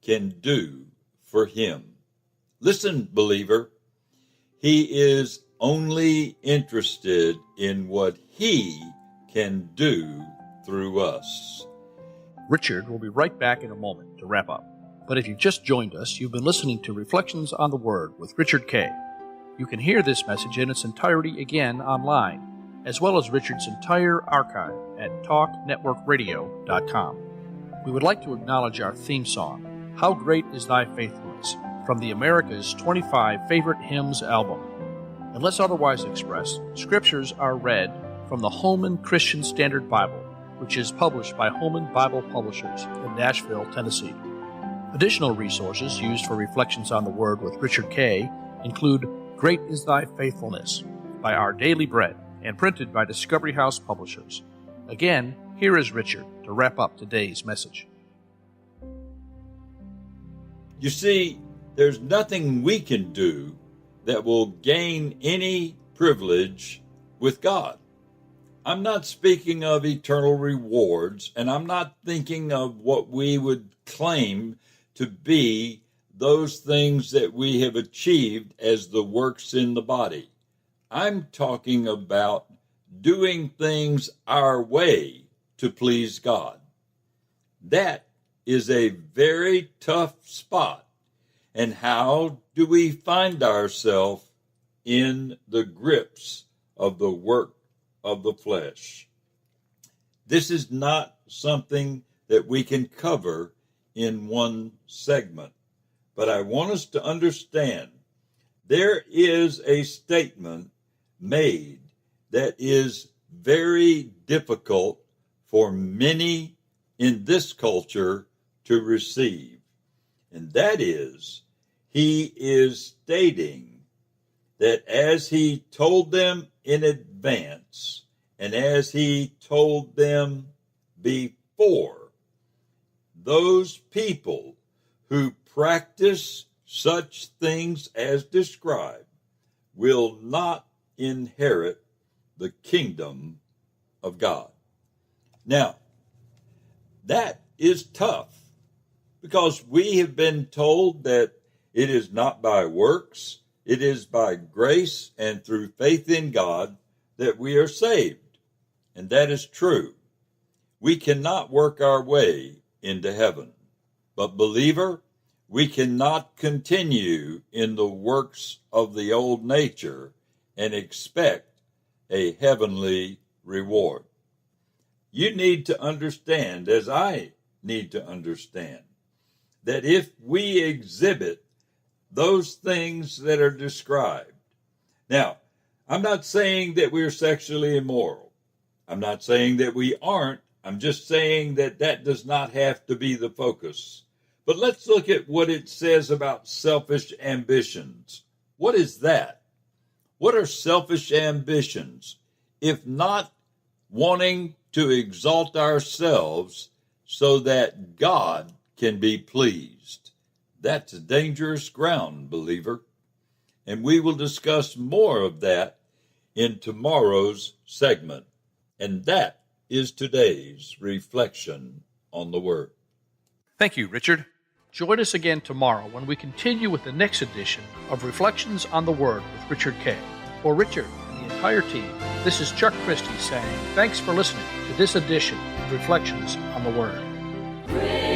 can do for him. Listen, believer, he is only interested in what he can do through us. Richard will be right back in a moment to wrap up. But if you've just joined us, you've been listening to Reflections on the Word with Richard Kay. You can hear this message in its entirety again online, as well as Richard's entire archive at talknetworkradio.com. We would like to acknowledge our theme song, How Great Is Thy Faithfulness, from the America's 25 Favorite Hymns album. Unless otherwise expressed, scriptures are read from the Holman Christian Standard Bible, which is published by Holman Bible Publishers in Nashville, Tennessee. Additional resources used for Reflections on the Word with Richard Kay include Great is Thy Faithfulness by Our Daily Bread and printed by Discovery House Publishers. Again, here is Richard to wrap up today's message. You see, there's nothing we can do that will gain any privilege with God. I'm not speaking of eternal rewards, and I'm not thinking of what we would claim to be those things that we have achieved as the works in the body. I'm talking about doing things our way to please God. That is a very tough spot. And how do we find ourselves in the grips of the work of the flesh? This is not something that we can cover in one segment. But I want us to understand there is a statement made that is very difficult for many in this culture to receive. And that is, he is stating that as he told them in advance and as he told them before, those people who practice such things as described will not inherit the kingdom of God. Now, that is tough because we have been told that it is not by works, it is by grace and through faith in God that we are saved. And that is true. We cannot work our way into heaven. But believer, we cannot continue in the works of the old nature and expect a heavenly reward. You need to understand, as I need to understand, that if we exhibit those things that are described. Now, I'm not saying that we're sexually immoral. I'm not saying that we aren't. I'm just saying that that does not have to be the focus. But let's look at what it says about selfish ambitions. What is that? What are selfish ambitions, if not wanting to exalt ourselves so that God can be pleased? That's dangerous ground, believer. And we will discuss more of that in tomorrow's segment. And that is today's reflection on the Word. Thank you, Richard. Join us again tomorrow when we continue with the next edition of Reflections on the Word with Richard Kay. For Richard and the entire team, this is Chuck Christie saying thanks for listening to this edition of Reflections on the Word.